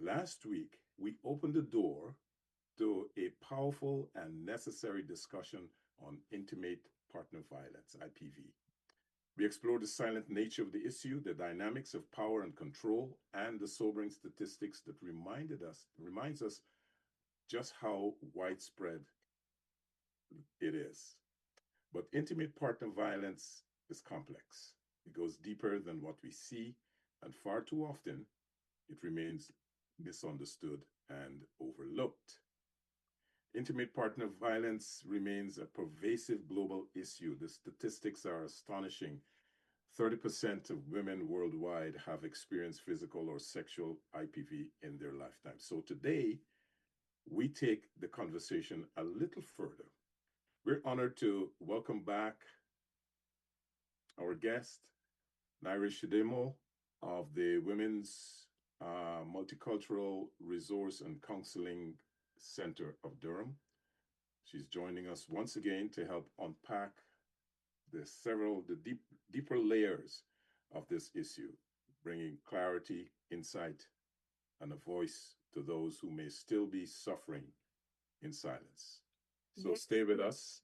Last week, we opened the door to a powerful and necessary discussion on intimate partner violence, IPV. We explored the silent nature of the issue, the dynamics of power and control, and the sobering statistics that reminds us just how widespread it is. But intimate partner violence is complex. It goes deeper than what we see, and far too often it remains misunderstood and overlooked. Intimate partner violence remains a pervasive global issue. The statistics are astonishing. 30% of women worldwide have experienced physical or sexual IPV in their lifetime. So today, we take the conversation a little further. We're honored to welcome back our guest, Nyarai Chidemo of the Women's Multicultural Resource and Counseling Center of Durham. She's joining us once again to help unpack the deeper layers of this issue, bringing clarity, insight, and a voice to those who may still be suffering in silence. So Yes. stay with us,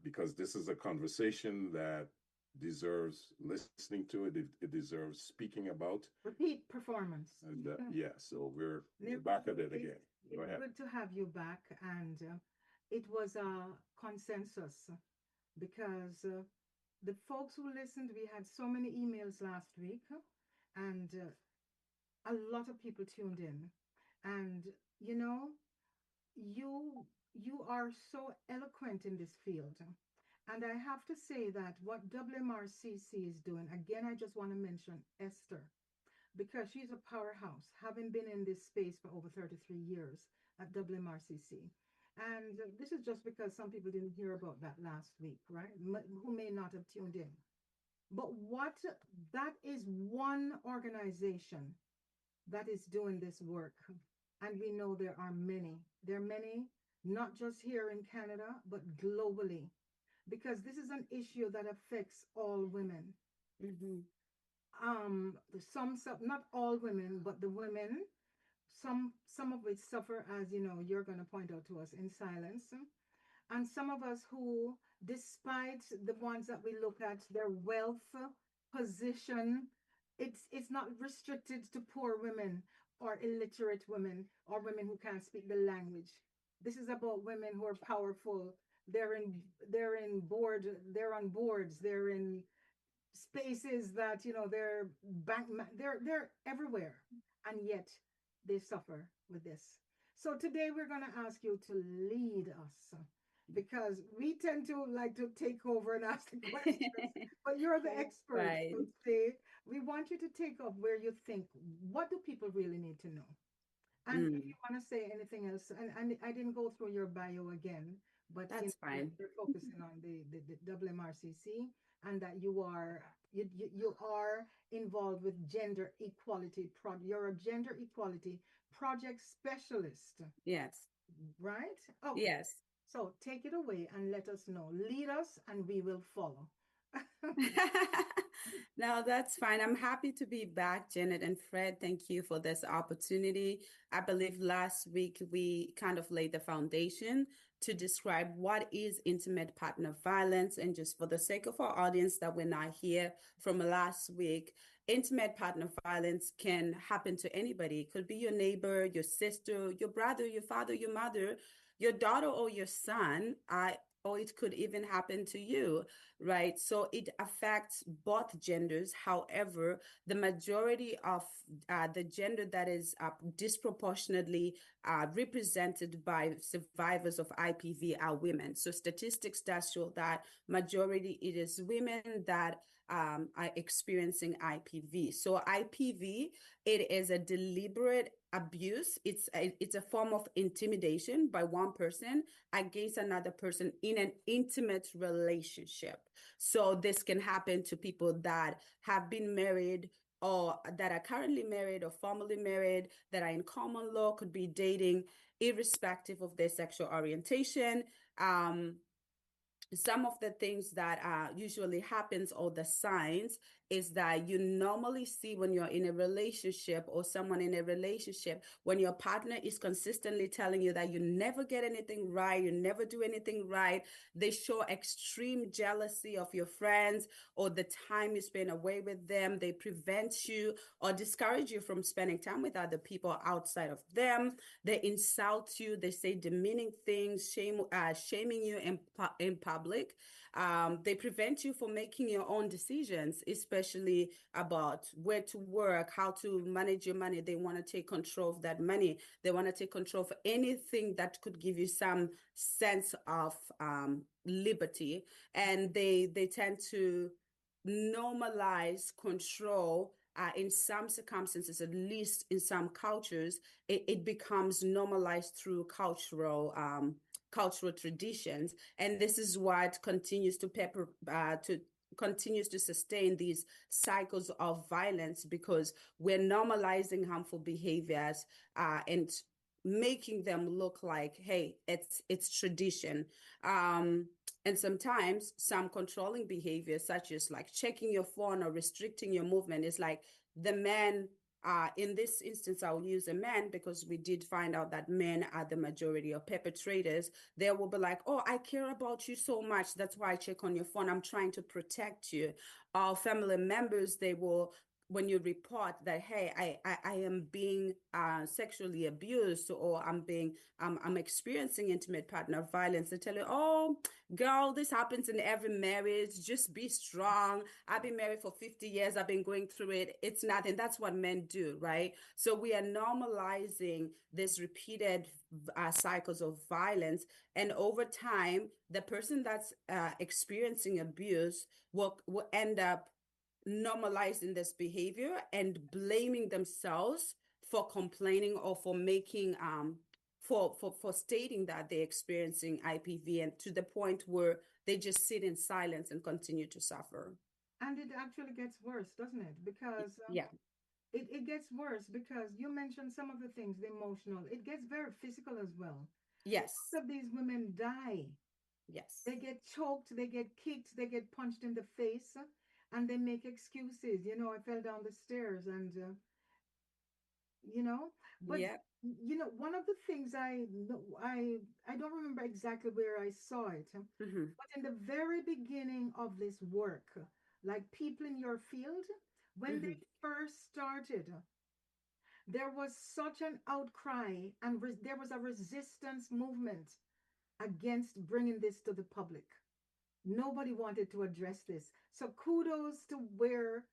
because this is a conversation that deserves listening to. It deserves speaking about. Repeat performance. And yeah, so we're back at it again. Go ahead. Good to have you back. And it was a consensus because the folks who listened, we had so many emails last week, and a lot of people tuned in. And you know, you you are so eloquent in this field. And I have to say that what WMRCC is doing, again, I just want to mention Esther, because she's a powerhouse, having been in this space for over 33 years at WMRCC. And this is just because some people didn't hear about that last week, right? Who may not have tuned in. But what that is one organization that is doing this work. And we know there are many. There are many, not just here in Canada, but globally, because this is an issue that affects all women. Mm-hmm. Some, not all women, but the women, some of which suffer, as you know, you're going to point out to us, in silence, and some of us who, despite the ones that we look at, their wealth, position, it's not restricted to poor women or illiterate women or women who can't speak the language. This is about women who are powerful. They're on boards, they're in spaces that, you know, they're everywhere, and yet they suffer with this. So today we're going to ask you to lead us, because we tend to like to take over and ask the questions, but you're the expert. Right. So today we want you to take up where you think, what do people really need to know? And if you want to say anything else, and I didn't go through your bio again, but you That's know, fine. you're focusing on the WMRCC, and that you are involved with gender equality. You're a gender equality project specialist, Yes. right? Okay. Yes. So take it away and let us know. Lead us, and we will follow. No, that's fine. I'm happy to be back, Janet and Fred. Thank you for this opportunity. I believe last week we kind of laid the foundation to describe what is intimate partner violence. And just for the sake of our audience that we're not here from last week, intimate partner violence can happen to anybody. It could be your neighbor, your sister, your brother, your father, your mother, your daughter, or your son. Or it could even happen to you, right? So it affects both genders. However, the majority of the gender that is disproportionately represented by survivors of IPV are women. So statistics does show that majority it is women that are experiencing IPV. So IPV, it is a deliberate abuse. It's a form of intimidation by one person against another person in an intimate relationship. So this can happen to people that have been married or that are currently married or formerly married, that are in common law, could be dating, irrespective of their sexual orientation. some of the things that usually happens, or the signs, is that you normally see when you're in a relationship, or someone in a relationship, when your partner is consistently telling you that you never get anything right, you never do anything right. They show extreme jealousy of your friends, or the time you spend away with them. They prevent you or discourage you from spending time with other people outside of them. They insult you. They say demeaning things, shaming you in public. They prevent you from making your own decisions, especially about where to work, how to manage your money. They want to take control of that money. They want to take control of anything that could give you some sense of liberty. And they tend to normalize control. In some circumstances, at least in some cultures, it becomes normalized through cultural traditions, and this is what continues to sustain these cycles of violence, because we're normalizing harmful behaviors and making them look like, hey, it's tradition. And sometimes some controlling behaviors, such as like checking your phone or restricting your movement, is like the man. In this instance, I'll use a man because we did find out that men are the majority of perpetrators. They will be like, oh, I care about you so much. That's why I check on your phone. I'm trying to protect you. Our family members, they will, when you report that, hey, I am being sexually abused, or I'm experiencing intimate partner violence, they tell you, oh, girl, this happens in every marriage. Just be strong. I've been married for 50 years. I've been going through it. It's nothing. That's what men do, right? So we are normalizing this repeated cycles of violence. And over time, the person that's experiencing abuse will end up normalizing this behavior and blaming themselves for complaining, or for making for stating that they're experiencing IPV, and to the point where they just sit in silence and continue to suffer. And it actually gets worse, doesn't it? Because Yeah. it gets worse because you mentioned some of the things, the emotional. It gets very physical as well. Yes. Most of these women die. Yes. They get choked, they get kicked, they get punched in the face, and they make excuses. I fell down the stairs, and you know but Yeah. one of the things I don't remember exactly where I saw it, Mm-hmm. but in the very beginning of this work, like people in your field, when Mm-hmm. they first started, there was such an outcry, and there was a resistance movement against bringing this to the public. Nobody wanted to address this. So kudos to where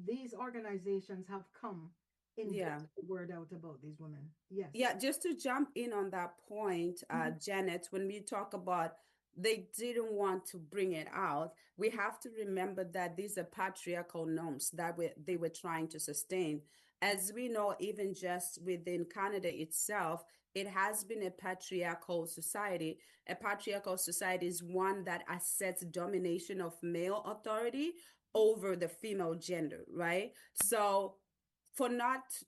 these organizations have come in Yeah. getting the word out about these women. Yes. Yeah, just to jump in on that point, Mhm. Janet, when we talk about they didn't want to bring it out, we have to remember that these are patriarchal norms that they were trying to sustain. As we know, even just within Canada itself, it has been a patriarchal society. A patriarchal society is one that asserts domination of male authority over the female gender, right? So for not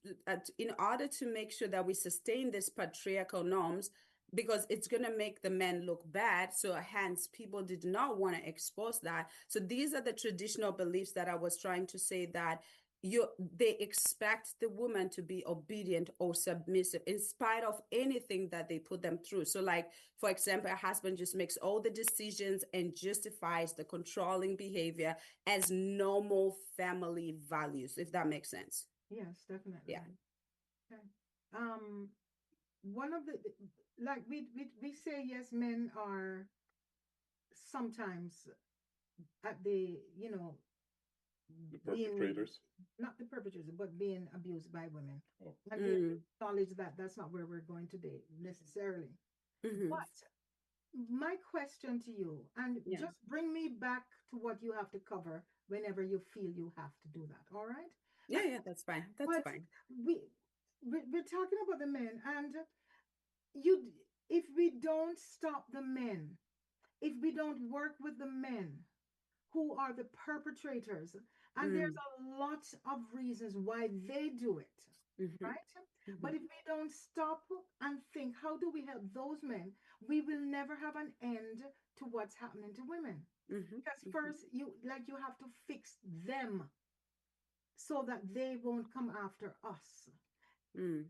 in order to make sure that we sustain these patriarchal norms, because it's going to make the men look bad, so hence people did not want to expose that. So these are the traditional beliefs that I was trying to say, that they expect the woman to be obedient or submissive in spite of anything that they put them through. So like, for example, a husband just makes all the decisions and justifies the controlling behavior as normal family values, if that makes sense. Yes, definitely. Yeah. Okay. Um, one of the like we say, yes, men are sometimes at the The being, perpetrators. not the perpetrators, but being abused by women. Oh, And we Mm. acknowledge that that's not where we're going today necessarily. Mm-hmm. But my question to you, and Yeah. just bring me back to what you have to cover whenever you feel you have to do that. All right. Yeah, yeah, that's fine. That's But fine. we we're talking about the men, and you if we don't stop the men, if we don't work with the men who are the perpetrators, and there's Mm. a lot of reasons why they do it, Mm-hmm. right? Mm-hmm. But if we don't stop and think, how do we help those men, we will never have an end to what's happening to women. Mm-hmm. Because first you have to fix them so that they won't come after us. Mm-hmm.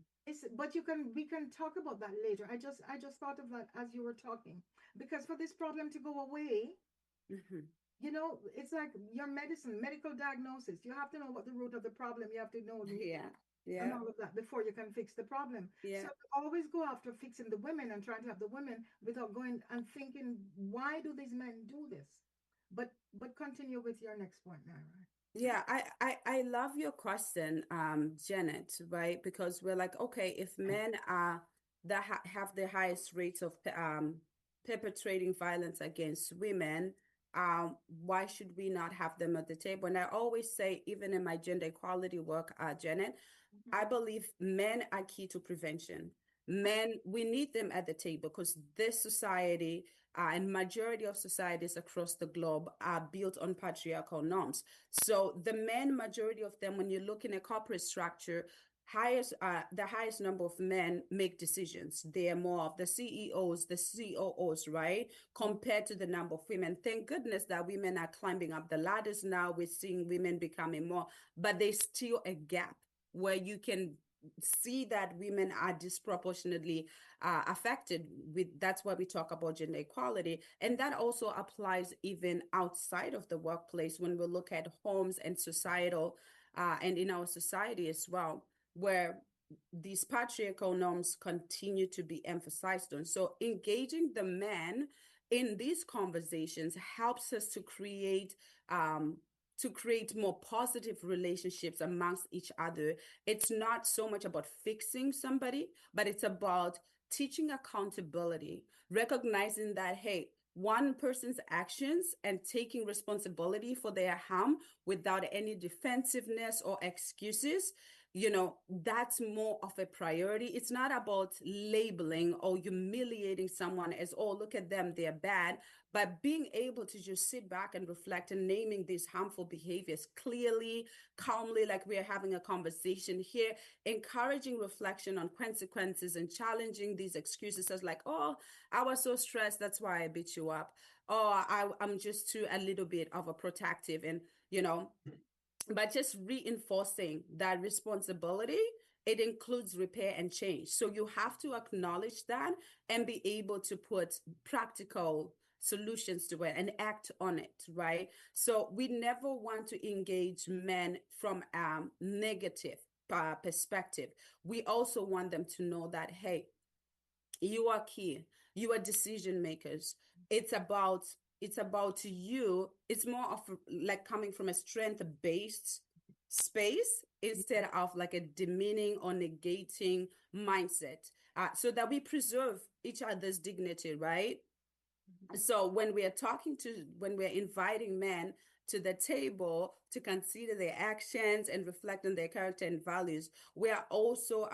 But we can talk about that later. I just thought of that as you were talking. Because for this problem to go away, Mm-hmm. it's like your medical diagnosis. You have to know what the root of the problem. You have to know Yeah. and Yeah. all of that before you can fix the problem. Yeah. So always go after fixing the women and trying to have the women without going and thinking, why do these men do this? But continue with your next point, Naira. Yeah, I love your question, Janet, right? Because we're like, okay, if men are that ha have the highest rates of perpetrating violence against women, why should we not have them at the table? And I always say, even in my gender equality work, Janet, I believe men are key to prevention. Men, we need them at the table because this society and majority of societies across the globe are built on patriarchal norms. So the men, majority of them, when you look in a corporate structure, the highest number of men make decisions. They are more of the CEOs, the COOs, right? Compared to the number of women. Thank goodness that women are climbing up the ladders now. We're seeing women becoming more, but there's still a gap where you can see that women are disproportionately affected with. That's why we talk about gender equality, and that also applies even outside of the workplace when we look at homes and societal and in our society as well, where these patriarchal norms continue to be emphasized on. So engaging the men in these conversations helps us to create more positive relationships amongst each other. It's not so much about fixing somebody, but it's about teaching accountability, recognizing that, hey, one person's actions and taking responsibility for their harm without any defensiveness or excuses, that's more of a priority. It's not about labeling or humiliating someone as, oh, look at them, they're bad, but being able to just sit back and reflect and naming these harmful behaviors clearly, calmly, like we are having a conversation here, encouraging reflection on consequences and challenging these excuses as like, oh, I was so stressed, that's why I beat you up. Oh, I'm just too a little bit of a protective, and but just reinforcing that responsibility, it includes repair and change. So you have to acknowledge that and be able to put practical solutions to it and act on it, right? So we never want to engage men from a negative perspective. We also want them to know that, hey, you are key, you are decision makers. It's about you. It's more of like coming from a strength based space instead of like a demeaning or negating mindset, so that we preserve each other's dignity, right? So when we're inviting men to the table to consider their actions and reflect on their character and values, we are also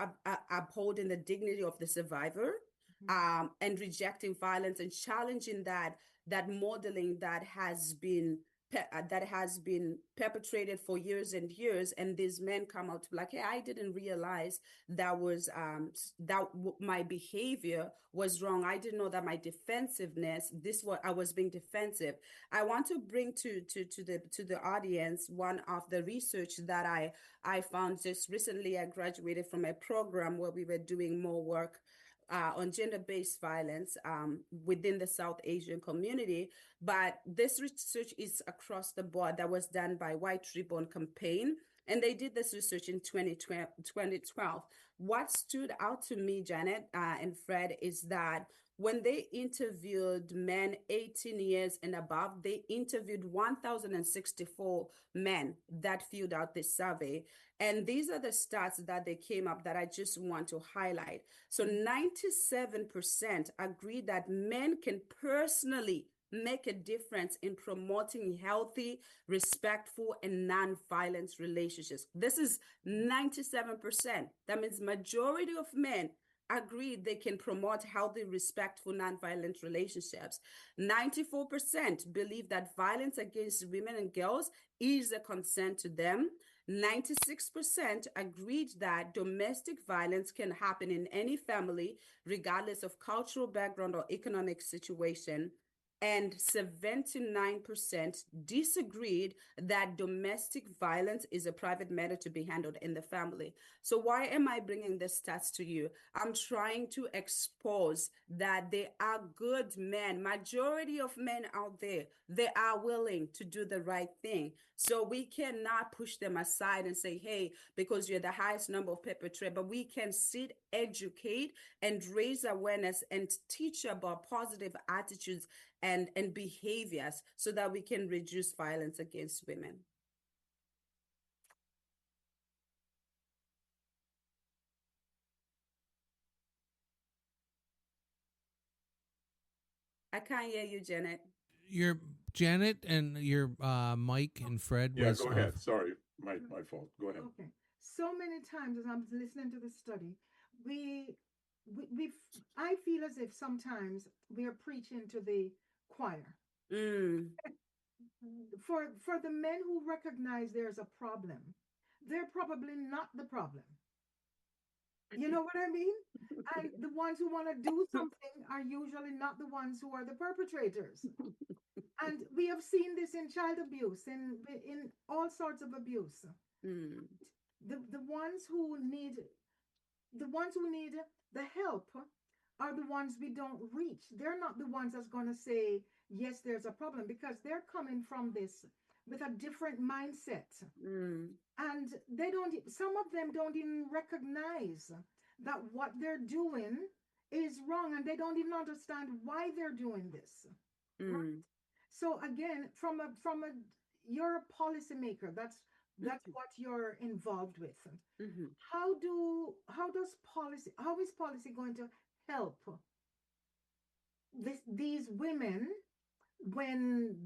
upholding the dignity of the survivor, and rejecting violence and challenging that modeling that has been perpetrated for years and years. And these men come out to be like, hey, I didn't realize my behavior was wrong. I didn't know that my defensiveness, I was being defensive. I want to bring to the audience one of the research that I found just recently. I graduated from a program where we were doing more work on gender-based violence within the South Asian community. But this research is across the board that was done by White Ribbon Campaign. And they did this research in 2012. What stood out to me, Janet and Fred, is that when they interviewed men 18 years and above, they interviewed 1,064 men that filled out this survey. And these are the stats that they came up that I just want to highlight. So 97% agree that men can personally make a difference in promoting healthy, respectful, and non-violent relationships. This is 97%. That means majority of men agree they can promote healthy, respectful, non-violent relationships. 94% believe that violence against women and girls is a concern to them. 96% agreed that domestic violence can happen in any family, regardless of cultural background or economic situation. and 79% disagreed that domestic violence is a private matter to be handled in the family. So why am I bringing this stats to you? I'm trying to expose that there are good men, majority of men out there, they are willing to do the right thing. So we cannot push them aside and say, hey, because you're the highest number of perpetrators, but we can sit, educate, and raise awareness and teach about positive attitudes and behaviors so that we can reduce violence against women. I can't hear you, Janet. Your Janet and your Mike and Fred Yeah, was go ahead. Sorry, my fault. Go ahead. Okay. So many times as I'm listening to the study, we I feel as if sometimes we are preaching to the choir. Mm. For the men who recognize there's a problem, they're probably not the problem. You know what I mean? And the ones who want to do something are usually not the ones who are the perpetrators. And we have seen this in child abuse, in all sorts of abuse. Mm. The ones who need the help are the ones we don't reach. They're not the ones that's going to say, yes, there's a problem, because they're coming from this with a different mindset. Mm. And some of them don't even recognize that what they're doing is wrong, and they don't even understand why they're doing this. Mm. Right? So again, you're a policymaker. That's what you're involved with. Mm-hmm. How is policy going to help these women when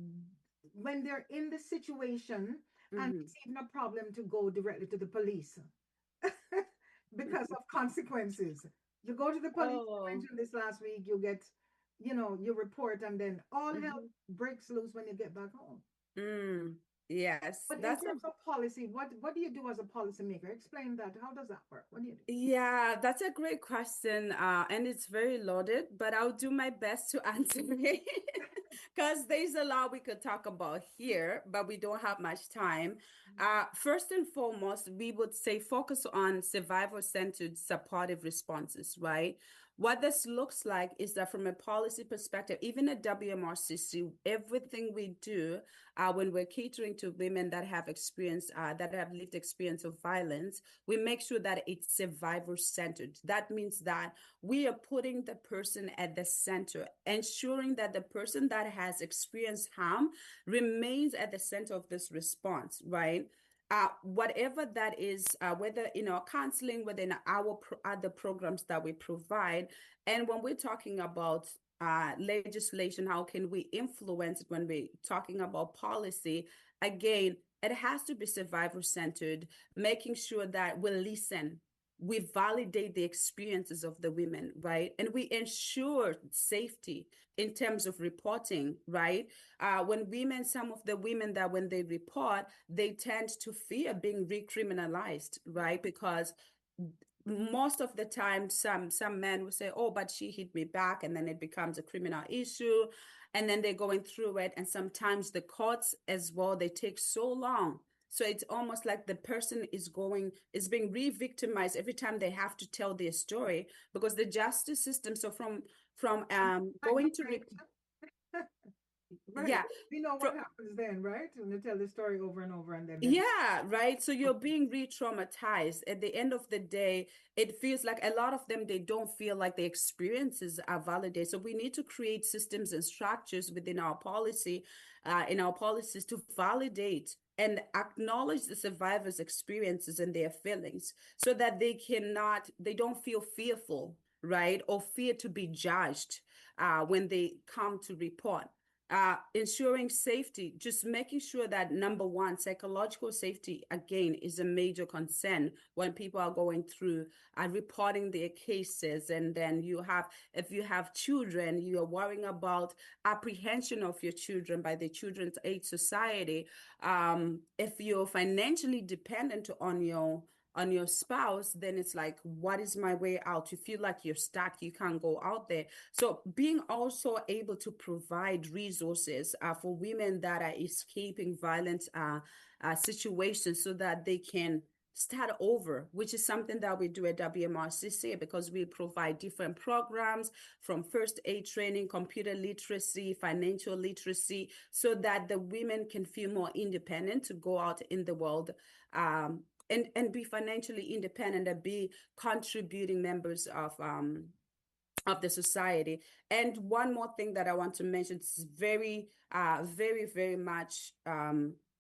they're in the situation and it's even a problem to go directly to the police because of consequences? You go to the police, you mentioned this last week, you get, you report, and then all hell breaks loose when you get back home. Mm. Yes, But in terms of policy, what do you do as a policymaker? Explain that. How does that work? What do you do? Yeah, that's a great question, and it's very loaded, but I'll do my best to answer it because there's a lot we could talk about here, but we don't have much time. First and foremost, we would say focus on survivor-centered supportive responses, right? What this looks like is that from a policy perspective, even at WMRCC, everything we do when we're catering to women that have lived experience of violence, we make sure that it's survivor-centered. That means that we are putting the person at the center, ensuring that the person that has experienced harm remains at the center of this response, right? Whatever that is, whether in our counseling, whether in our other programs that we provide. And when we're talking about legislation, how can we influence it when we're talking about policy? Again, it has to be survivor-centered, making sure that we listen, we validate the experiences of the women, right? And we ensure safety in terms of reporting, right? Some of the women that when they report, they tend to fear being recriminalized, right? Because most of the time, some men will say, oh, but she hit me back, and then it becomes a criminal issue. And then they're going through it. And sometimes the courts as well, they take so long. So it's almost like the person is being re-victimized every time they have to tell their story, because the justice system, so from going to Right. yeah, We know what happens then, right? When they tell the story over and over, and then yeah, right. So you're being re-traumatized. At the end of the day, it feels like a lot of them, they don't feel like the experiences are validated. So we need to create systems and structures within our policy, in our policies, to validate and acknowledge the survivors' experiences and their feelings, so that they don't feel fearful, right? Or fear to be judged when they come to report. Ensuring safety, just making sure that number one, psychological safety, again, is a major concern when people are going through reporting their cases. And then if you have children, you are worrying about apprehension of your children by the Children's Aid Society. If you're financially dependent on your on your spouse, then it's like, what is my way out? You feel like you're stuck, you can't go out there. So being also able to provide resources for women that are escaping violent situations so that they can start over, which is something that we do at WMRCC, because we provide different programs from first aid training, computer literacy, financial literacy, so that the women can feel more independent to go out in the world and be financially independent and be contributing members of the society. And one more thing that I want to mention is very much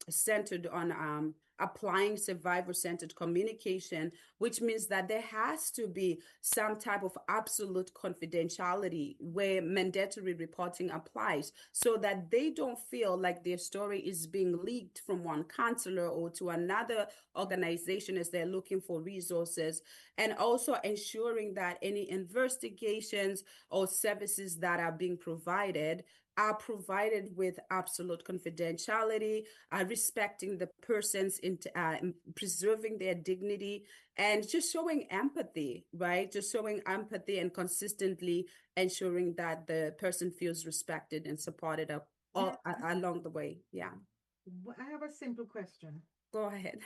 centered on applying survivor-centered communication, which means that there has to be some type of absolute confidentiality where mandatory reporting applies, so that they don't feel like their story is being leaked from one counselor or to another organization as they're looking for resources. And also ensuring that any investigations or services that are being provided are provided with absolute confidentiality, respecting the person's, preserving their dignity, and just showing empathy, right? Just showing empathy and consistently ensuring that the person feels respected and supported along the way. Yeah. I have a simple question. Go ahead.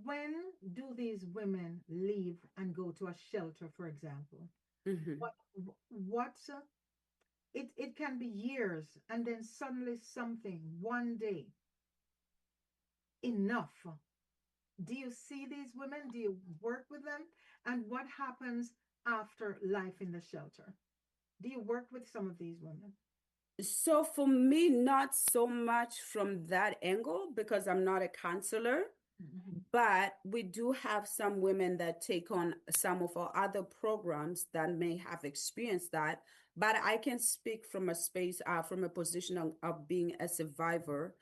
When do these women leave and go to a shelter, for example? Mm-hmm. What it can be years, and then suddenly something one day, enough. Do you see these women? Do you work with them? And what happens after life in the shelter? Do you work with some of these women? So for me, not so much from that angle, because I'm not a counselor, but we do have some women that take on some of our other programs that may have experienced that. But I can speak from a space, from a position of being a survivor.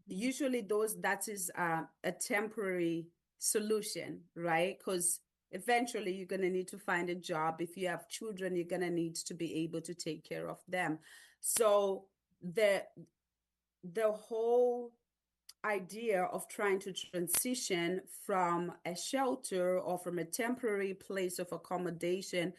Usually that is a temporary solution, right? Because eventually you're going to need to find a job. If you have children, you're going to need to be able to take care of them. So the whole idea of trying to transition from a shelter or from a temporary place of accommodation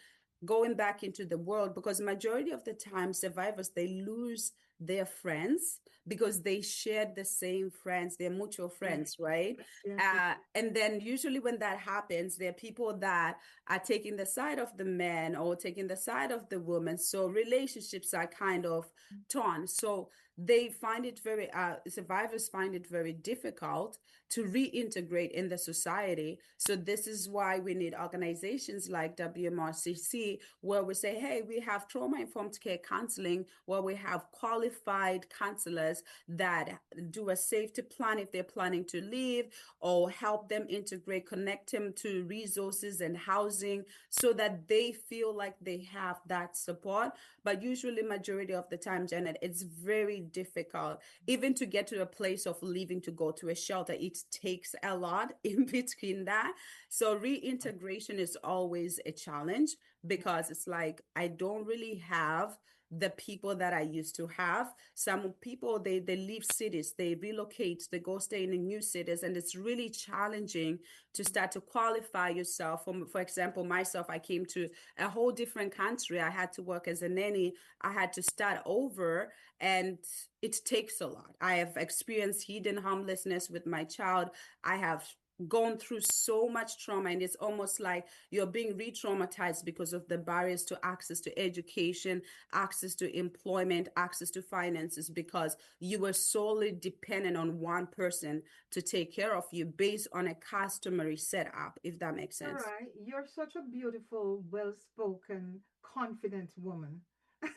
going back into the world, because majority of the time survivors, they lose their friends because they shared the same friends, their mutual friends, right? Yes. And then usually when that happens, there are people that are taking the side of the man or taking the side of the woman. So relationships are kind of torn. So they find it very, survivors find it very difficult to reintegrate in the society. So this is why we need organizations like WMRCC, where we say, hey, we have trauma-informed care counseling, where we have qualified counselors that do a safety plan if they're planning to leave, or help them integrate, connect them to resources and housing so that they feel like they have that support. But usually majority of the time, Janet, it's very difficult even to get to a place of leaving to go to a shelter. It takes a lot in between that. So reintegration is always a challenge, because it's like, I don't really have the people that I used to have. Some people, they leave cities, they relocate, they go stay in new cities, and it's really challenging to start to qualify yourself. For example, myself, I came to a whole different country. I had to work as a nanny. I had to start over, and it takes a lot. I have experienced hidden homelessness with my child. I have gone through so much trauma, and it's almost like you're being re-traumatized because of the barriers to access to education, access to employment, access to finances, because you were solely dependent on one person to take care of you based on a customary setup, if that makes All sense. right. You're such a beautiful, well-spoken, confident woman. And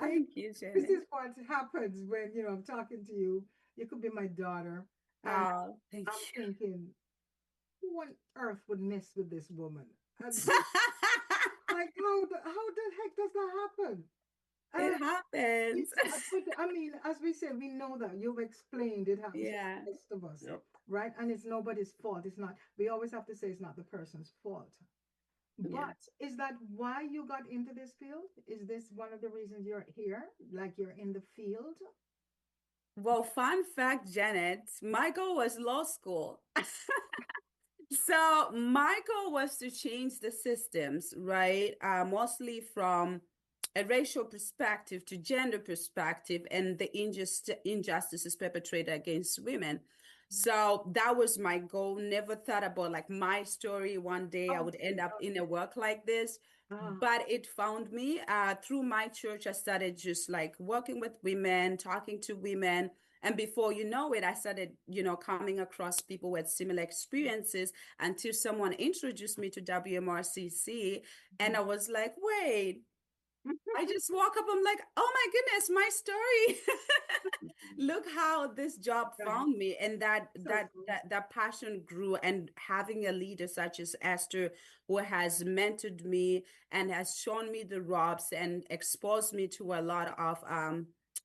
Thank you, this Jenny. is what happens when, I'm talking to you. You could be my daughter. And Oh, thank I'm you. thinking, who on earth would mess with this woman? And like, how the heck does that happen? It happens. But I mean, as we said, we know that you've explained it happens to Yeah. the rest of us, Yep. right? And it's nobody's fault. It's not. We always have to say it's not the person's fault. Yeah. But is that why you got into this field? Is this one of the reasons you're here? Like you're in the field? Well, fun fact, Janet, my goal was law school. So my goal was to change the systems, right? Mostly from a racial perspective to gender perspective and the injustices perpetrated against women. So that was my goal. Never thought about like my story. One day I would end up in a work like this. But it found me through my church. I started just like working with women, talking to women. And before you know it, I started, coming across people with similar experiences until someone introduced me to WMRCC. And I was like, wait, I just walk up, I'm like, oh my goodness, my story. Look how this job found me. And that passion grew. And having a leader such as Esther, who has mentored me and has shown me the ropes and exposed me to a lot of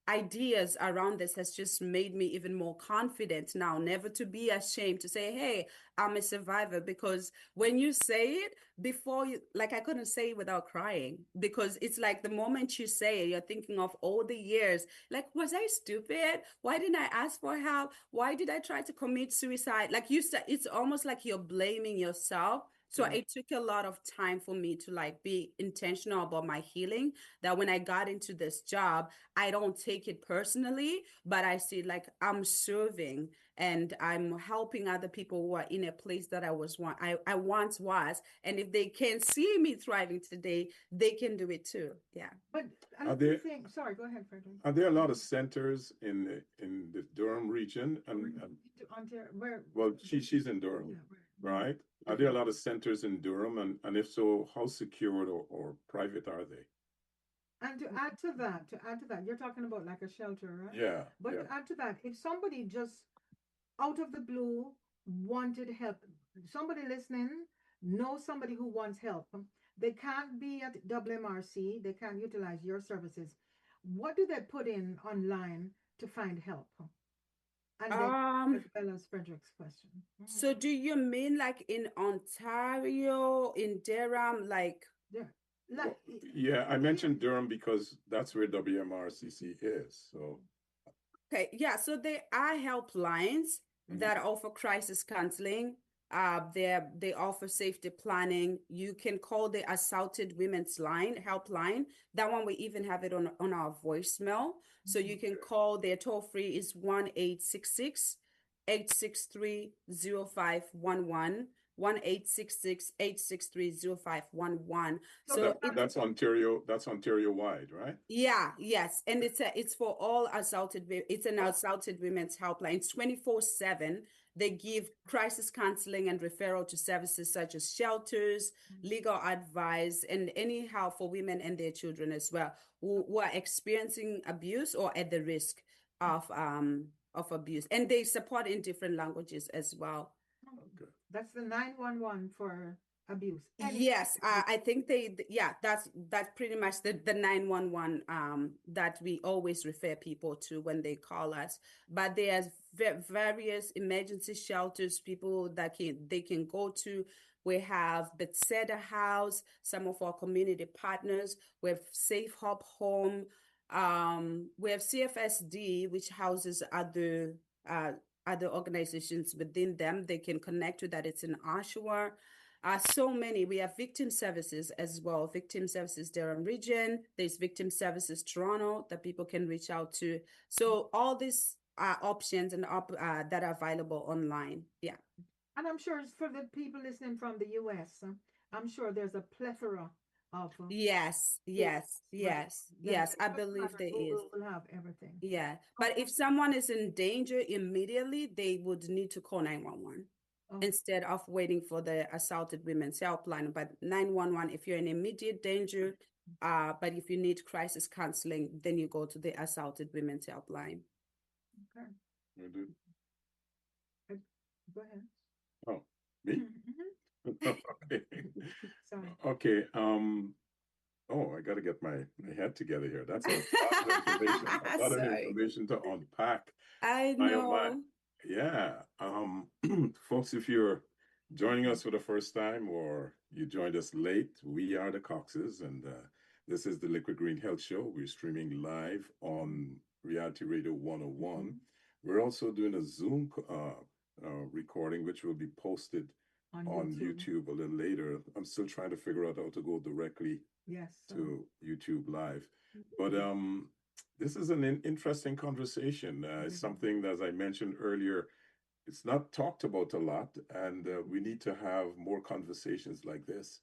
ideas around this, has just made me even more confident now, never to be ashamed to say, hey, I'm a survivor. Because when you say it, before you, like, I couldn't say it without crying, because it's like the moment you say it, you're thinking of all the years, like, was I stupid? Why didn't I ask for help? Why did I try to commit suicide? Like you said, it's almost like you're blaming yourself. So it took a lot of time for me to like be intentional about my healing, that when I got into this job, I don't take it personally, but I see like I'm serving and I'm helping other people who are in a place that I once was. And if they can see me thriving today, they can do it too. Yeah. But Are another there thing, sorry, go ahead, Frederick. are there a lot of centers in the Durham region? And Ontario, where? well, she's in Durham, right? Are there a lot of centers in Durham? And if so, how secured or private are they? And to add to that, you're talking about like a shelter, right? Yeah, But yeah. to add to that, if somebody just out of the blue wanted help, somebody listening knows somebody who wants help, they can't be at WMRC, they can't utilize your services. What do they put in online to find help? And then, as well as Frederick's question. So do you mean like in Ontario, in Durham, like? Yeah. Well, yeah, I mentioned Durham because that's where WMRCC is. So Okay, yeah, so there are helplines that offer crisis counseling. They offer safety planning. You can call the Assaulted Women's Line helpline. That one, we even have it on our voicemail. So you can call. Their toll free is 1-866-863-0511. 1-866-863-0511. So that's Ontario. That's Ontario wide, right? yeah, yes, and it's for all assaulted. It's an assaulted women's helpline. It's 24/7. They give crisis counseling and referral to services such as shelters, legal advice, and any help for women and their children as well who are experiencing abuse or at the risk of abuse. And they support in different languages as well. Okay. That's the 911 for abuse. Yes, I think that's pretty much the 911 that we always refer people to when they call us. But there's various emergency shelters people that they can go to. We have Bethesda House, some of our community partners. We have Safe Hub Home. We have CFSD, which houses other organizations within them. They can connect to that. It's in Oshawa. So many. We have victim services as well. Victim services Durham region. There's victim services Toronto that people can reach out to. So all these options and that are available online. Yeah. And I'm sure for the people listening from the US, I'm sure there's a plethora of Yes. I believe there is. Will have everything. Yeah. But if someone is in danger immediately, they would need to call 911. Instead of waiting for the assaulted women's helpline. But 911, if you're in immediate danger, but if you need crisis counseling, then you go to the assaulted women's helpline. Okay. Go ahead. Oh, me? Okay. Sorry. Okay. Oh, I got to get my head together here. That's a lot of information to unpack. I know. Yeah. Folks, if you're joining us for the first time or you joined us late, we are the Coxes, and this is the Liquid Green Health Show. We're streaming live on Reality Radio 101. We're also doing a Zoom recording, which will be posted on YouTube a little later. I'm still trying to figure out how to go directly Yes. to YouTube Live. But this is an interesting conversation. It's something that, as I mentioned earlier, it's not talked about a lot, and we need to have more conversations like this.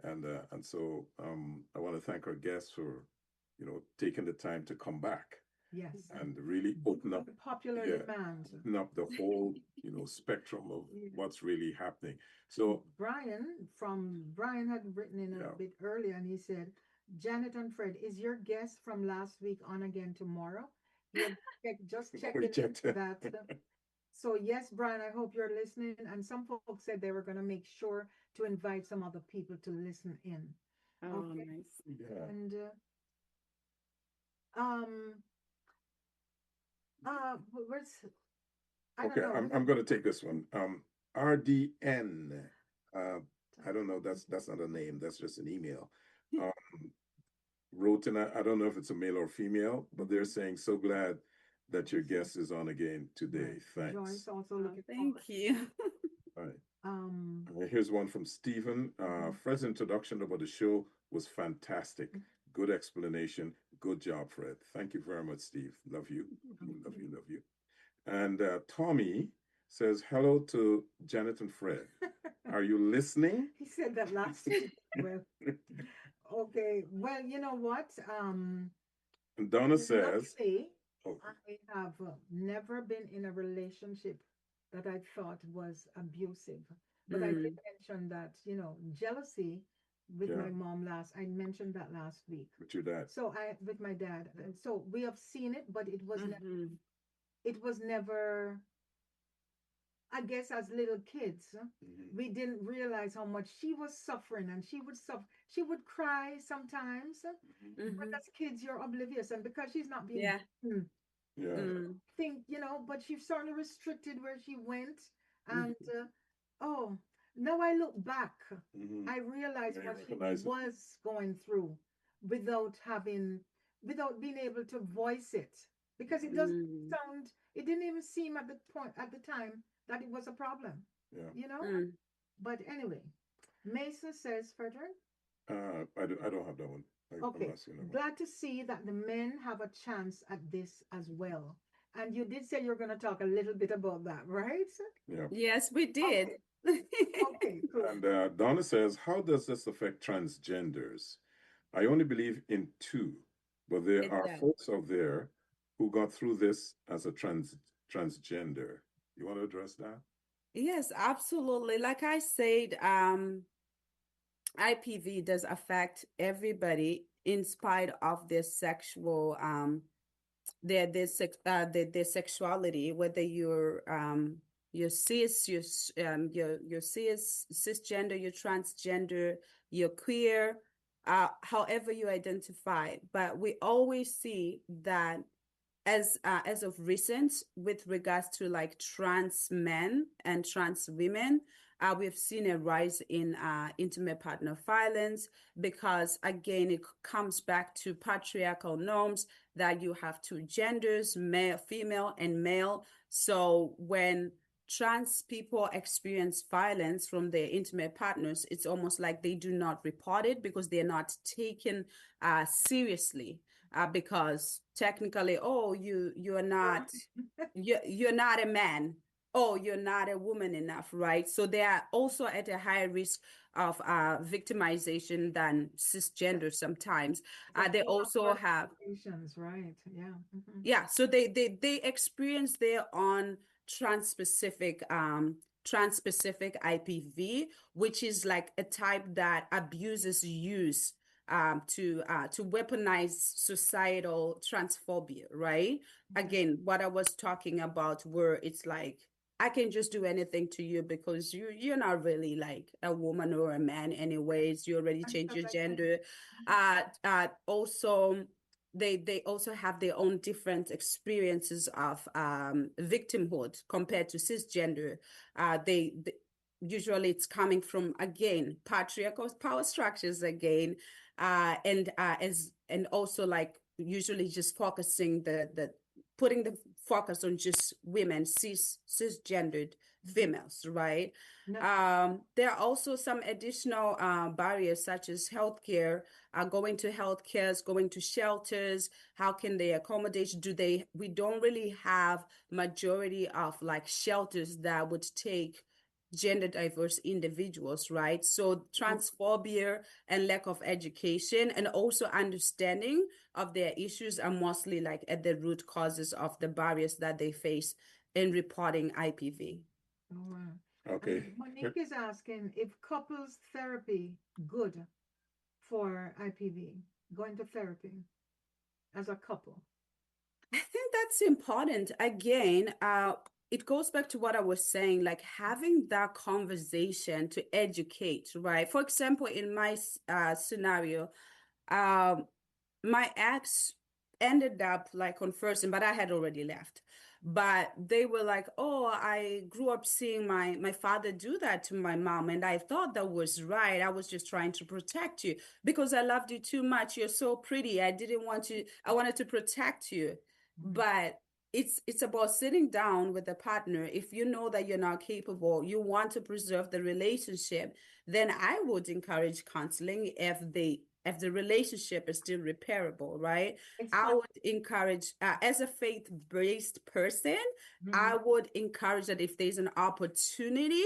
And so I want to thank our guests for, taking the time to come back. Yes. And really open up popular demand. Open up the whole, spectrum of what's really happening. So Brian had written in a bit earlier, and he said, Janet and Fred, is your guest from last week on again tomorrow? He had just checking that. So yes, Brian, I hope you're listening. And some folks said they were going to make sure to invite some other people to listen in. Oh, nice. Yeah. And where's I don't know. I'm going to take this one. RDN. I don't know. That's not a name. That's just an email. Wrote in. I don't know if it's a male or female, but they're saying, so glad that your guest is on again today. Thanks. Joyce also looking Thank you. All right. Here's one from Stephen. Fred's introduction about the show was fantastic. Good explanation. Good job, Fred. Thank you very much, Steve. Love you. Love you. Love you. And Tommy says, hello to Janet and Fred. Are you listening? He said that last week. Well, okay. Well, you know what? And Donna says, I have never been in a relationship that I thought was abusive. But I did mention that, jealousy with my mom I mentioned that last week. With your dad? So with my dad. And so we have seen it, but it was never, I guess as little kids, we didn't realize how much she was suffering, and she would cry sometimes. But as kids, you're oblivious, and because she's not being but she's certainly restricted where she went. And now I look back, I realize what she was going through without being able to voice it, because it doesn't sound, it didn't even seem at the time that it was a problem. But anyway, Mason says, Frederick, I don't have that one. Okay, glad to see that the men have a chance at this as well. And you did say you're going to talk a little bit about that, right? Yeah. Yes, we did. Okay, cool. And Donna says, how does this affect transgenders? I only believe in two, but there are folks out there who got through this as a transgender. You want to address that? Yes, absolutely. Like I said, IPV does affect everybody in spite of their sexual their sexuality, whether you're cis, you're cis, cisgender, you're transgender, you're queer, however you identify. But we always see that as of recent, with regards to like trans men and trans women, we've seen a rise in intimate partner violence, because again, it comes back to patriarchal norms that you have two genders, male, female, and male. So when trans people experience violence from their intimate partners, it's almost like they do not report it because they're not taken seriously. Because technically, you're not you're not a man. Oh, you're not a woman enough, right? So they are also at a higher risk of victimization than cisgender sometimes. They also have right. Yeah. Yeah. So they experience their own trans-specific IPV, which is like a type that abuses use to weaponize societal transphobia, right? Again, what I was talking about, where it's like, I can just do anything to you because you're not really like a woman or a man anyways. You already changed your gender. Also, they also have their own different experiences of victimhood compared to cisgender. They usually it's coming from, again, patriarchal power structures again, and also like usually just focusing putting the focus on just women, cisgendered females, right? No. There are also some additional barriers such as healthcare, going to healthcare, going to shelters. How can they accommodate? We don't really have majority of like shelters that would take gender diverse individuals, right? So transphobia and lack of education and also understanding of their issues are mostly like at the root causes of the barriers that they face in reporting IPV. Oh, wow. Okay. And Monique is asking if couples therapy good for IPV, going to therapy as a couple. I think that's important. Again, it goes back to what I was saying, like having that conversation to educate, right? For example, in my scenario, um, my ex ended up like conversing, but I had already left. But they were like, "Oh, I grew up seeing my father do that to my mom, and I thought that was right. I was just trying to protect you because I loved you too much. You're so pretty. I didn't want to. I wanted to protect you." But it's about sitting down with a partner. If you know that you're not capable, you want to preserve the relationship, then I would encourage counseling if the relationship is still repairable, right? I would encourage, as a faith-based person, I would encourage that if there's an opportunity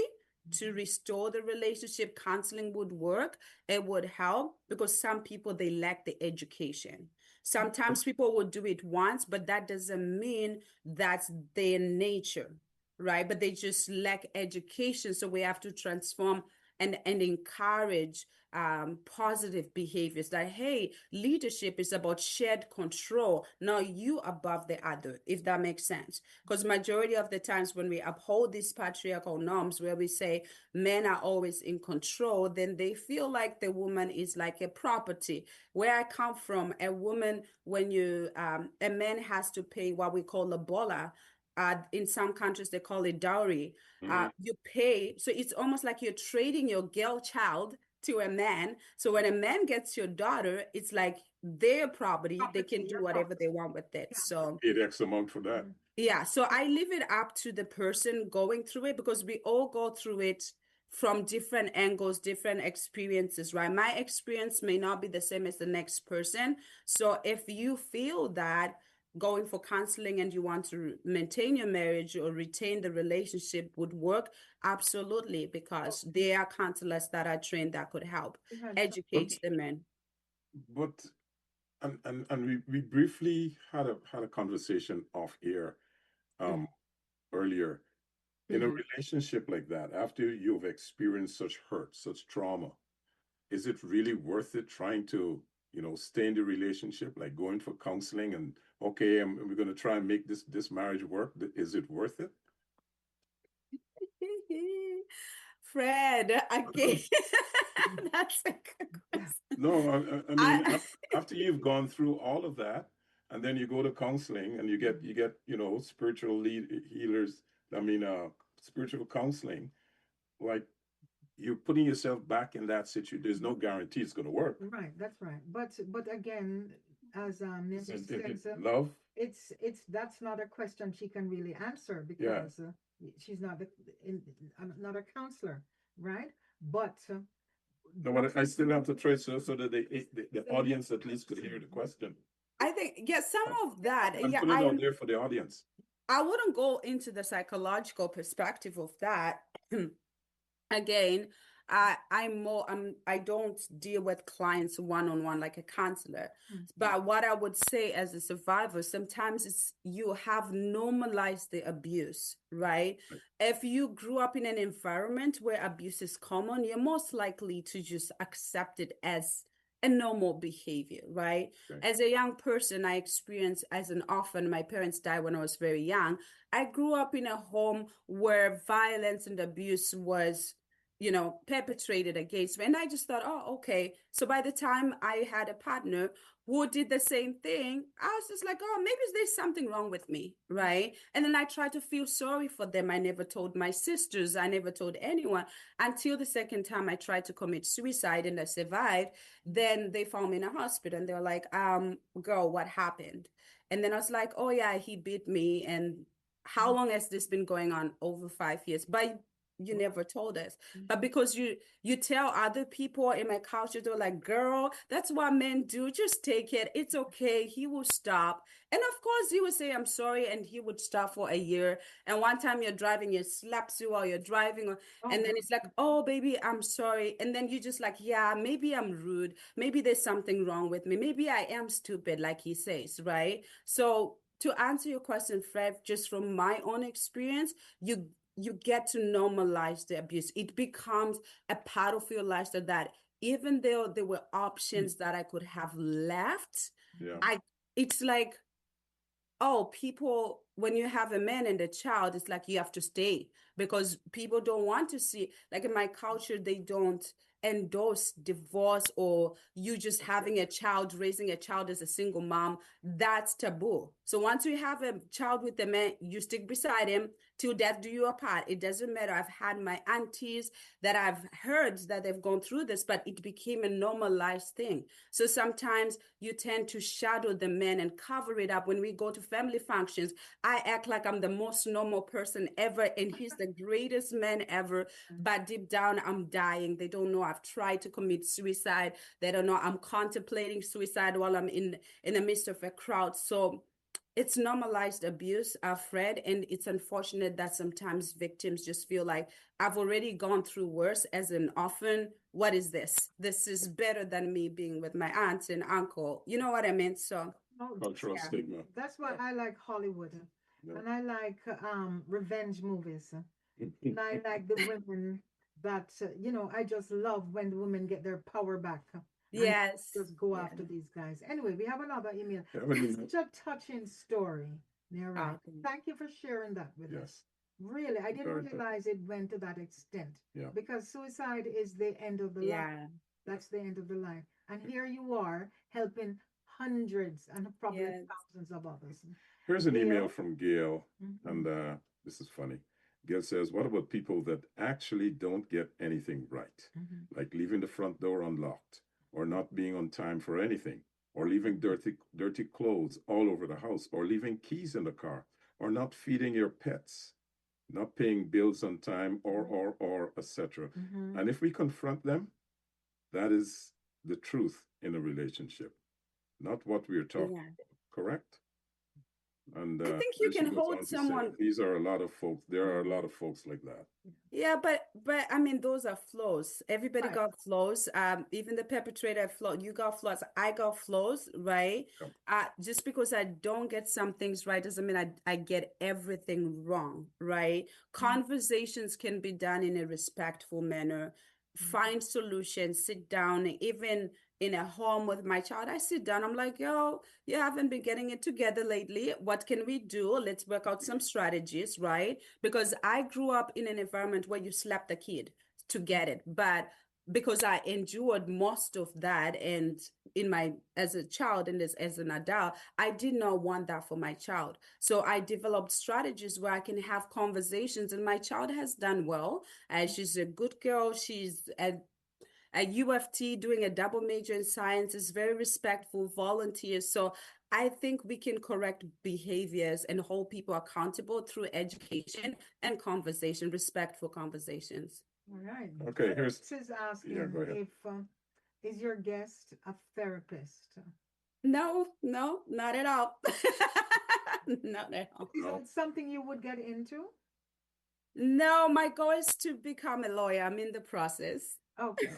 to restore the relationship, counseling would work. It would help because some people, they lack the education. Sometimes people will do it once, but that doesn't mean that's their nature, right? But they just lack education. So we have to transform and encourage positive behaviors that, hey, leadership is about shared control, not you above the other, if that makes sense. Because majority of the times when we uphold these patriarchal norms where we say men are always in control, then they feel like the woman is like a property. Where I come from, a woman, when a man has to pay what we call a bola. In some countries, they call it dowry. You pay. So it's almost like you're trading your girl child to a man. So when a man gets your daughter, it's like their property. They can do whatever they want with it. So Paid X amount for that. yeah, so I leave it up to the person going through it because we all go through it from different angles, different experiences, right? My experience may not be the same as the next person. So if you feel that going for counseling and you want to maintain your marriage or retain the relationship would work, absolutely, because there are counselors that are trained that could help educate the men. But and we briefly had a conversation off air earlier. In a relationship like that, after you've experienced such hurt, such trauma, is it really worth it trying to, stay in the relationship, like going for counseling and okay, we're going to try and make this marriage work? Is it worth it? Fred, again, that's a good question. No, I mean, after you've gone through all of that, and then you go to counseling and you get spiritual healers. I mean, spiritual counseling, like you're putting yourself back in that situation. There's no guarantee it's going to work. Right, that's right. But again, as Nancy says, love. It's that's not a question she can really answer because she's not not a counselor, right? But No, but I still have to try so that the audience at least could hear the question. I think, yeah, some of that. And Yeah, put it out there for the audience. I wouldn't go into the psychological perspective of that. Again, I don't deal with clients one-on-one like a counselor. But what I would say as a survivor, sometimes it's you have normalized the abuse, right? If you grew up in an environment where abuse is common, you're most likely to just accept it as a normal behavior, right? As a young person, I experienced as an orphan, my parents died when I was very young. I grew up in a home where violence and abuse was perpetrated against me. And I just thought, oh, okay. So by the time I had a partner who did the same thing, I was just like, oh, maybe there's something wrong with me, right? And then I tried to feel sorry for them. I never told my sisters. I never told anyone until the second time I tried to commit suicide and I survived. Then they found me in a hospital and they were like, girl, what happened? And then I was like, oh yeah, he beat me and how long has this been going on? Over 5 years. But you never told us. But because you tell other people in my culture, they're like, girl, that's what men do. Just take it. It's okay. He will stop. And of course, he would say, I'm sorry. And he would stop for a year. And one time you're driving, he slaps you while you're driving. And then it's like, oh, baby, I'm sorry. And then you just like, yeah, maybe I'm rude. Maybe there's something wrong with me. Maybe I am stupid, like he says, right? So to answer your question, Fred, just from my own experience, you get to normalize the abuse. It becomes a part of your lifestyle that even though there were options that I could have left, Yeah. it's like, oh, people, when you have a man and a child, it's like you have to stay because people don't want to see, like in my culture, they don't endorse divorce or you just having a child, raising a child as a single mom. That's taboo. So once you have a child with a man, you stick beside him till death do you apart. It doesn't matter. I've had my aunties that I've heard that they've gone through this, but it became a normalized thing. So sometimes you tend to shadow the men and cover it up. When we go to family functions, I act like I'm the most normal person ever, and he's the greatest man ever. But deep down, I'm dying. They don't know I've tried to commit suicide. They don't know I'm contemplating suicide while I'm in the midst of a crowd. So it's normalized abuse, Fred, and it's unfortunate that sometimes victims just feel like I've already gone through worse as an orphan. What is this? This is better than me being with my aunt and uncle. You know what I mean? So Cultural yeah. stigma. That's why I like Hollywood. Yeah. And I like revenge movies. And I like the women that, I just love when the women get their power back. And Yes. just go Yeah. after these guys. Anyway, we have another email. Have an email? Such a touching story. Nyarai. Okay. Thank you for sharing that with us. Yes. Really, I didn't Very realize it went to that extent. Yeah. Because suicide is the end of the line. Yeah. That's the end of the line. And here you are helping hundreds and probably Yes. thousands of others. Here's an Gail? email from Gail, Mhm. and this is funny. Gail says, what about people that actually don't get anything right? Mhm. Like leaving the front door unlocked, or not being on time for anything, or leaving dirty clothes all over the house, or leaving keys in the car, or not feeding your pets, not paying bills on time, or etc. Mhm. And if we confront them, that is the truth in a relationship, not what we are talking Yeah. about. Correct? And I think you then she can goes hold on to say, someone. these are a lot of folks. There are a lot of folks like that. Yeah, but I mean, those are flaws. Everybody Right. got flaws. Even the perpetrator flaw. You got flaws. I got flaws, right? Yep. Just because I don't get some things right doesn't mean I get everything wrong, right? Conversations can be done in a respectful manner. Find solutions. Sit down. Even in a home with my child, I sit down. I'm like, yo, you haven't been getting it together lately. What can we do? Let's work out some strategies, right? Because I grew up in an environment where you slapped a kid to get it. But because I endured most of that and in my as a child and as an adult, I did not want that for my child. So I developed strategies where I can have conversations, and my child has done well. She's a good girl. She's at UFT doing a double major in science, is very respectful, volunteers. So I think we can correct behaviors and hold people accountable through education and conversation, respectful conversations. All right. Okay, here's This is asking yeah, go ahead. if is your guest a therapist? No, not at all. Not at all. Is No. that something you would get into? No, my goal is to become a lawyer. I'm in the process. Okay.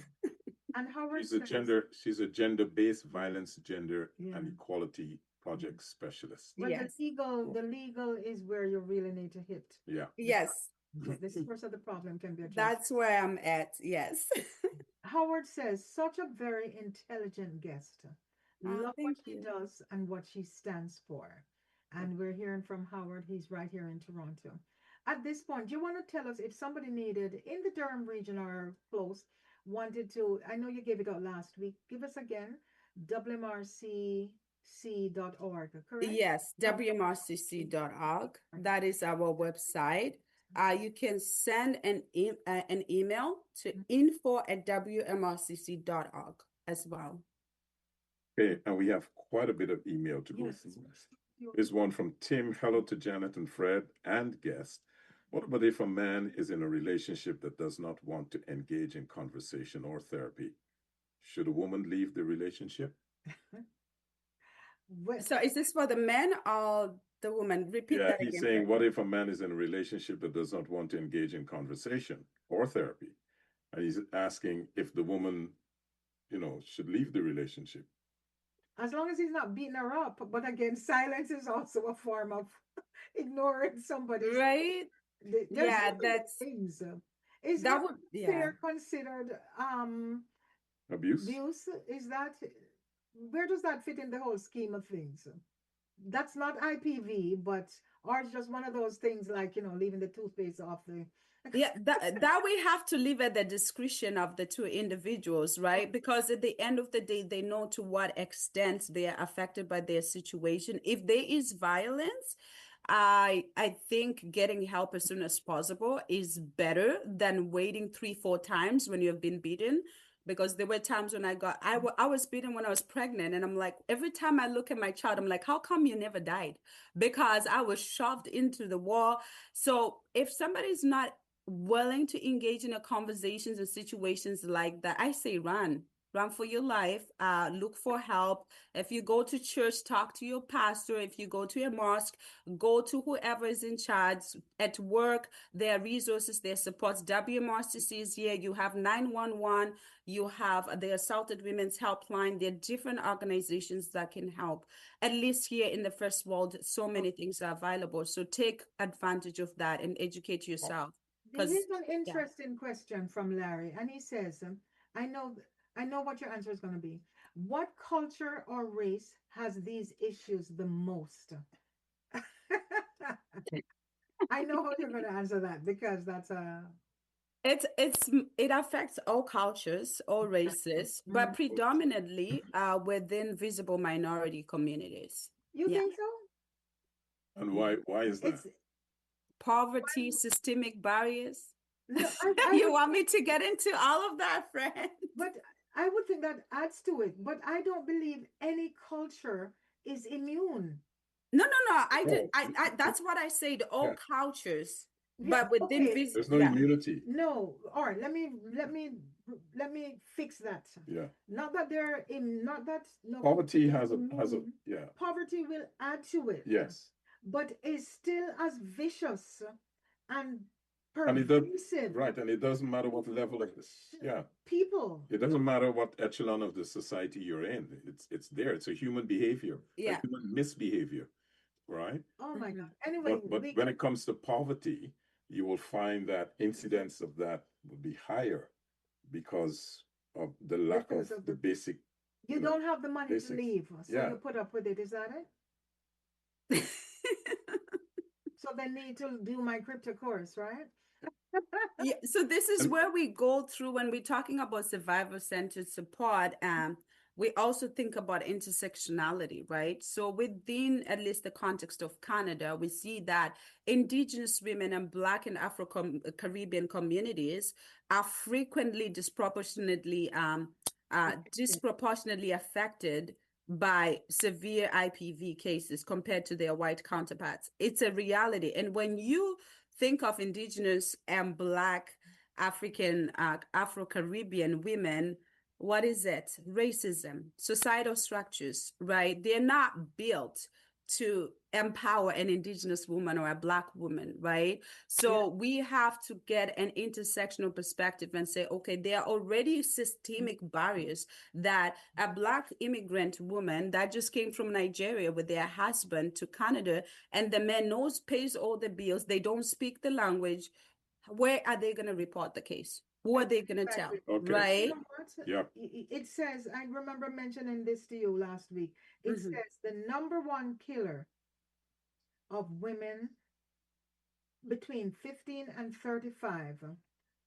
And Howard She's a says, gender-based violence, gender Yeah. and equality project specialist. well, Yes. the legal is where you really need to hit. Yeah. Yes, The source of the problem can be addressed. that's where I'm at. Yes. Howard says, such a very intelligent guest. Love what Thank she you. does and what she stands for. And we're hearing from Howard. He's right here in Toronto. At this point, do you want to tell us if somebody needed in the Durham region or close, wanted to, I know you gave it out last week, give us again, WMRCC.org, correct? Yes, WMRCC.org. That is our website. You can send an email to info@WMRCC.org as well. Okay, and we have quite a bit of email to go Yes. through. Here's one from Tim. Hello to Janet and Fred and guest. What about if a man is in a relationship that does not want to engage in conversation or therapy? Should a woman leave the relationship? So is this for the man or the woman? Repeat Yeah, that he's again. saying, what if a man is in a relationship that does not want to engage in conversation or therapy? And he's asking if the woman, should leave the relationship. As long as he's not beating her up. But again, silence is also a form of ignoring somebody. Right? There's Yeah, so many things. Is that would, yeah. fear considered Abuse? abuse? Is that, where does that fit in the whole scheme of things? That's not IPV, but or it's just one of those things like, leaving the toothpaste off the. Yeah, that we have to leave at the discretion of the two individuals, right? Because at the end of the day, they know to what extent they are affected by their situation. If there is violence, I think getting help as soon as possible is better than waiting 3-4 times when you have been beaten. Because there were times when I was beaten when I was pregnant, and I'm like, every time I look at my child, I'm like, how come you never died? Because I was shoved into the wall. So if somebody's not willing to engage in a conversations and situations like that, I say run for your life. Look for help. If you go to church, talk to your pastor. If you go to a mosque, go to whoever is in charge. At work, there are resources, there are supports. WMRCC is here. You have 911. You have the Assaulted Women's Helpline. There are different organizations that can help. At least here in the first world, so many things are available. So take advantage of that and educate yourself. Here's an interesting question from Larry, and he says, I know what your answer is going to be. What culture or race has these issues the most? I know how you're going to answer that because that's a. It affects all cultures, all races, but predominantly within visible minority communities. You think so? And why is that? Poverty, systemic barriers. No, you want me to get into all of that, friend? But I would think that adds to it. But I don't believe any culture is immune. No. That's what I said. All cultures, but within there's no immunity. No. All right. Let me fix that. Yeah. Not that they're in. Not that no. Poverty has a Poverty will add to it. Yes. But it's still as vicious and and it doesn't matter what level of this people. It doesn't matter what echelon of the society you're in. It's there. It's a human behavior. A human misbehavior, right? Oh my God. Anyway, but when it comes to poverty, you will find that incidence of that would be higher because of the lack of the basic. You don't have the money to leave, so you put up with it. Is that it? So they need to do my crypto course, right? So this is where we go through when we're talking about survivor-centered support. We also think about intersectionality, right? So within at least the context of Canada, we see that Indigenous women and Black and Afro-Caribbean communities are frequently disproportionately affected by severe IPV cases compared to their white counterparts. It's a reality. And when you think of Indigenous and Black African, Afro-Caribbean women, what is it? Racism, societal structures, right? They're not built to empower an Indigenous woman or a Black woman, right? So we have to get an intersectional perspective and say, okay, there are already systemic barriers that a Black immigrant woman that just came from Nigeria with their husband to Canada, and the man pays all the bills, they don't speak the language. Where are they going to report the case? Who are they going to tell? Okay. Right? You know what? It says, I remember mentioning this to you last week. It says the number one killer of women between 15 and 35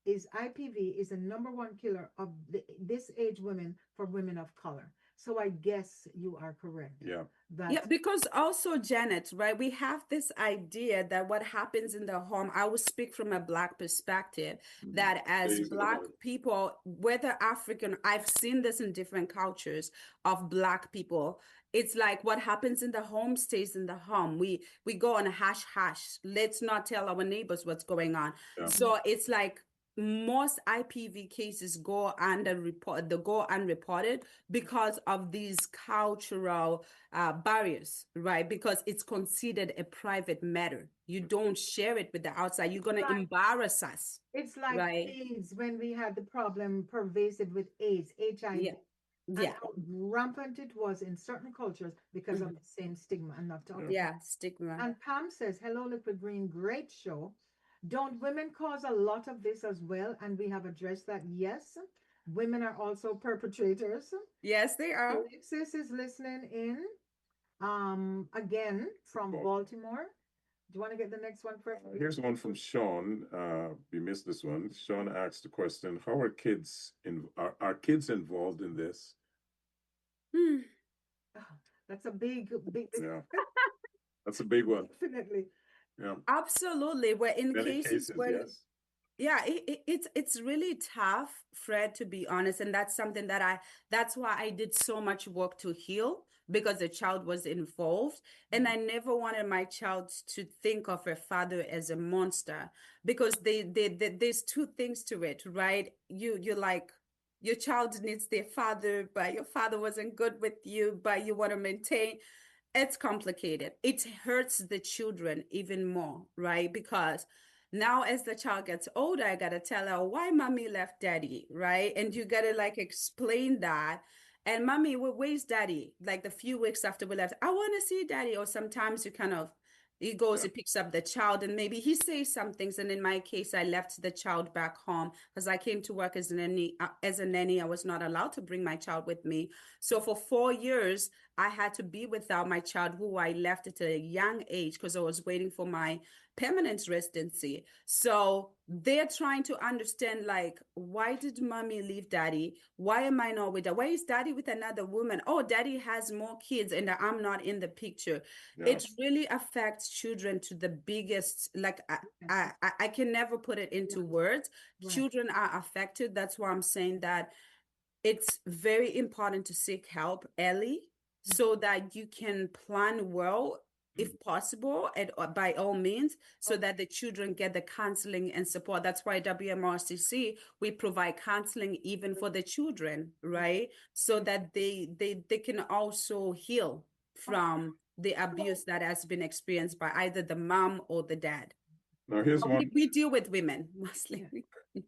is IPV is the number one killer of this age women for women of color. So I guess you are correct. Yeah. That Yeah, because also, Janet, right, we have this idea that what happens in the home, I will speak from a Black perspective, that as Stays in the Black home. people, whether African, I've seen this in different cultures of Black people. It's like what happens in the home stays in the home. We go on a hush hush. Let's not tell our neighbors what's going on. Yeah. So it's like most IPV cases go they go unreported because of these cultural barriers, right? Because it's considered a private matter. You don't share it with the outside. You're going to like embarrass us, it's like right? AIDS when we had the problem pervasive with AIDS, HIV, Yeah. and Yeah. how rampant it was in certain cultures because of Mhm. the same stigma and not talking. Yeah. Stigma. And Pam says, "Hello, Liquid Green, great show. Don't women cause a lot of this as well?" And we have addressed that. Yes, women are also perpetrators. Yes, they are. Alexis is listening in. Again from Baltimore. Do you want to get the next one first? Here's one from Sean. We missed this one. Sean asked the question: How are are kids involved in this? Hmm. That's a big. Yeah, that's a big one. Definitely. Yeah, Absolutely. We're in many cases cases, where yes. yeah, it's really tough, Fred, to be honest, and that's something that's why I did so much work to heal, because the child was involved, and I never wanted my child to think of her father as a monster, because there's two things to it, right? You're like, your child needs their father, but your father wasn't good with you, but you want to maintain. It's complicated. It hurts the children even more, right? Because now as the child gets older, I gotta tell her why mommy left daddy, right? And you gotta like explain that. And mommy, where's daddy? Like the few weeks after we left, I want to see daddy. Or sometimes you kind of, he goes, he picks up the child, and maybe he says some things. And in my case, I left the child back home because I came to work as a nanny. I was not allowed to bring my child with me. So for 4 years, I had to be without my child, who I left at a young age because I was waiting for my permanent residency. So they're trying to understand, like, why did mommy leave daddy? Why am I not with her? Why is daddy with another woman? Oh, daddy has more kids and I'm not in the picture. Yeah. It really affects children to the biggest, like, I can never put it into words. Right. Children are affected. That's why I'm saying that it's very important to seek help early so that you can plan well, if possible, and by all means, so that the children get the counseling and support. That's why WMRCC, we provide counseling even for the children, right? So that they can also heal from the abuse that has been experienced by either the mom or the dad. Now here's one. We deal with women mostly.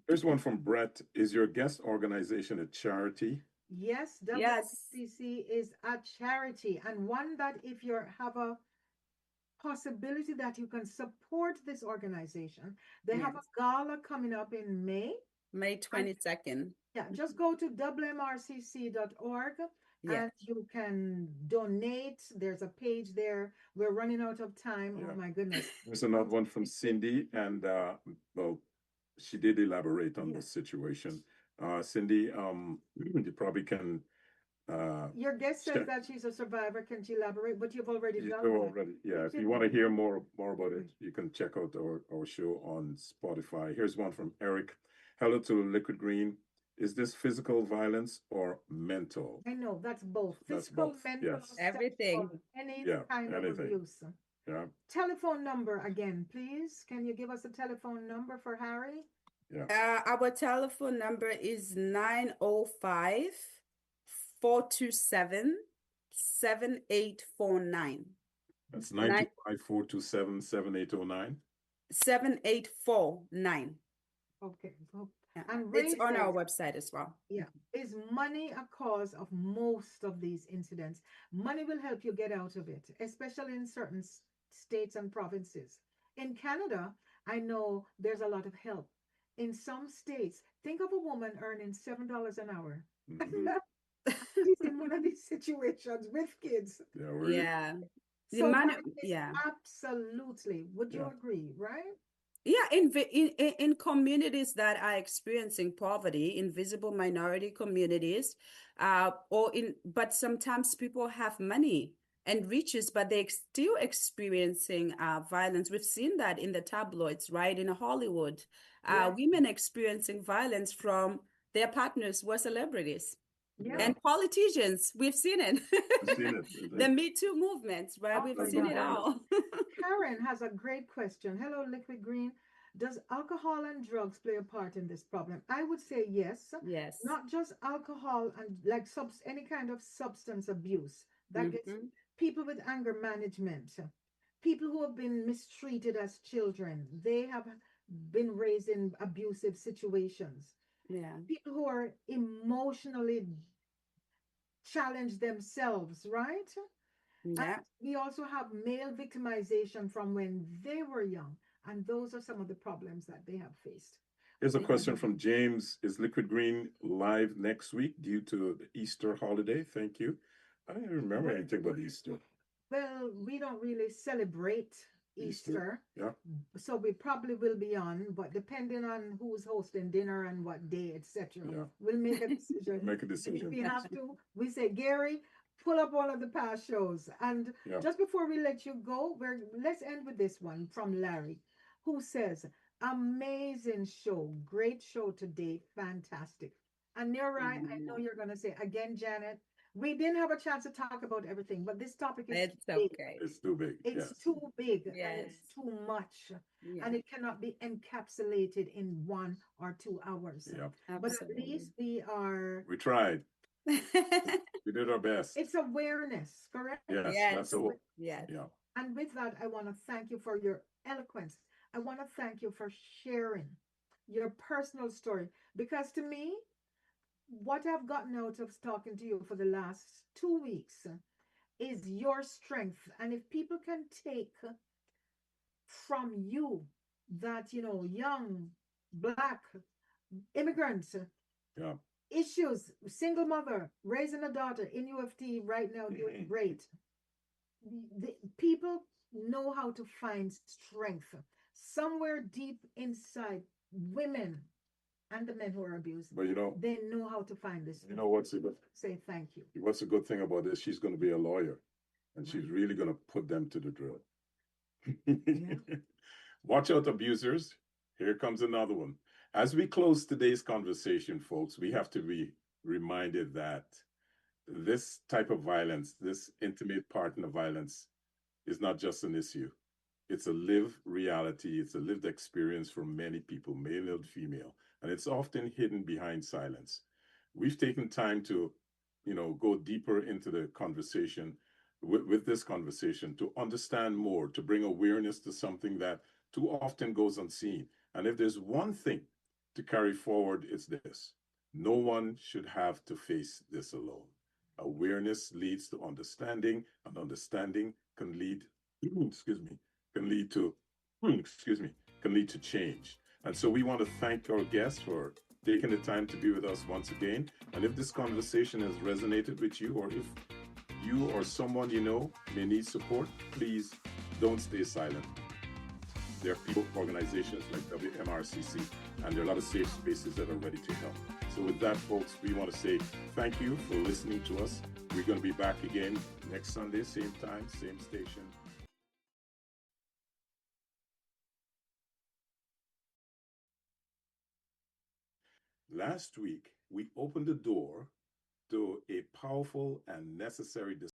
Here's one from Brett. Is your guest organization a charity? Yes, Yes. WMRCC is a charity, and one that if you have a possibility that you can support this organization, they have a gala coming up in May. May 22nd. Yeah, just go to WMRCC.org Yeah. and you can donate. There's a page there. We're running out of time. Yeah. Oh my goodness. There's another one from Cindy, and well, she did elaborate on the situation. Cindy, you probably can. Your guest says Sure. that she's a survivor. Can she elaborate? But you've already You done know that. already. Yeah, if you want to hear more about it, you can check out our show on Spotify. Here's one from Eric. Hello to Liquid Green. Is this physical violence or mental? I know that's both. That's Physical, both, mental, yes. Everything. sexual, any Yeah, kind of anything. abuse. Yeah, Telephone number again, please. Can you give us a telephone number for Harry? yeah. Our telephone number is 905 427 7849. That's 925-427-7809. 7849. Okay. Yeah. And It's Ray on our says, website as well. yeah, is money a cause of most of these incidents? Money will help you get out of it, especially in certain states and provinces. In Canada, I know there's a lot of help. In some states, think of a woman earning $7 an hour. Mhm. She's in one of these situations with kids. Yeah, really. Yeah. The So money, that is yeah. absolutely. Would you Yeah. agree, right? Yeah, in communities that are experiencing poverty, invisible minority communities, but sometimes people have money and riches, but they're still experiencing violence. We've seen that in the tabloids, right? In Hollywood, Yeah. women experiencing violence from their partners who are celebrities. Yeah. And politicians, we've seen it. We've seen it. The Me Too movements, right? Oh We've my seen it God. all. Karen has a great question. Hello, Liquid Green. Does alcohol and drugs play a part in this problem? I would say yes. Yes. Not just alcohol and like any kind of substance abuse that gets Mhm. people with anger management, people who have been mistreated as children, they have been raised in abusive situations, Yeah. people who are emotionally challenged themselves, right? And Yeah. we also have male victimization from when they were young. And those are some of the problems that they have faced. Here's a question from James. Is Liquid Green live next week due to the Easter holiday? Thank you. I don't remember anything about Easter. Well, we don't really celebrate Easter. Yeah. So we probably will be on, but depending on who's hosting dinner and what day, etc., Yeah. we'll make a decision. Make a If decision. we have to, we say, Gary, pull up one of the past shows. And Yeah. just before we let you go, let's end with this one from Larry, who says, amazing show, great show today, fantastic. And you're right, I know you're going to say, again, Janet, we didn't have a chance to talk about everything, but this topic is It's too big. okay. It's too big. It's Yes. too big and Yes. it's too much. Yeah. And it cannot be encapsulated in 1 or 2 hours. Yeah. But at least we are, We tried. We did our best. it's awareness, correct? Yes. Yes. That's all. Yes. Yeah. And with that, I want to thank you for your eloquence. I want to thank you for sharing your personal story. Because to me, what I've gotten out of talking to you for the last 2 weeks is your strength. And if people can take from you that, young, black, immigrants, Yeah. issues, single mother, raising a daughter in UFT right now, doing great. The people know how to find strength somewhere deep inside women and the men who are abused. But they know how to find this. what's a good Say thank you. what's a good thing about this? She's going to be a lawyer, and she's really going to put them to the drill. Watch out, abusers. Here comes another one. As we close today's conversation, folks, we have to be reminded that this type of violence, this intimate partner violence, is not just an issue. It's a lived reality. It's a lived experience for many people, male and female, and it's often hidden behind silence. We've taken time to, go deeper into the conversation with this conversation to understand more, to bring awareness to something that too often goes unseen. And if there's one thing to carry forward, it's this: no one should have to face this alone. Awareness leads to understanding, and understanding can lead, excuse me, can lead to, can lead to change. And so we want to thank our guests for taking the time to be with us once again. And if this conversation has resonated with you, or if you or someone you know may need support, please don't stay silent. There are people, organizations like WMRCC, and there are a lot of safe spaces that are ready to help. So with that, folks, we want to say thank you for listening to us. We're going to be back again next Sunday, same time, same station. Last week, we opened the door to a powerful and necessary discussion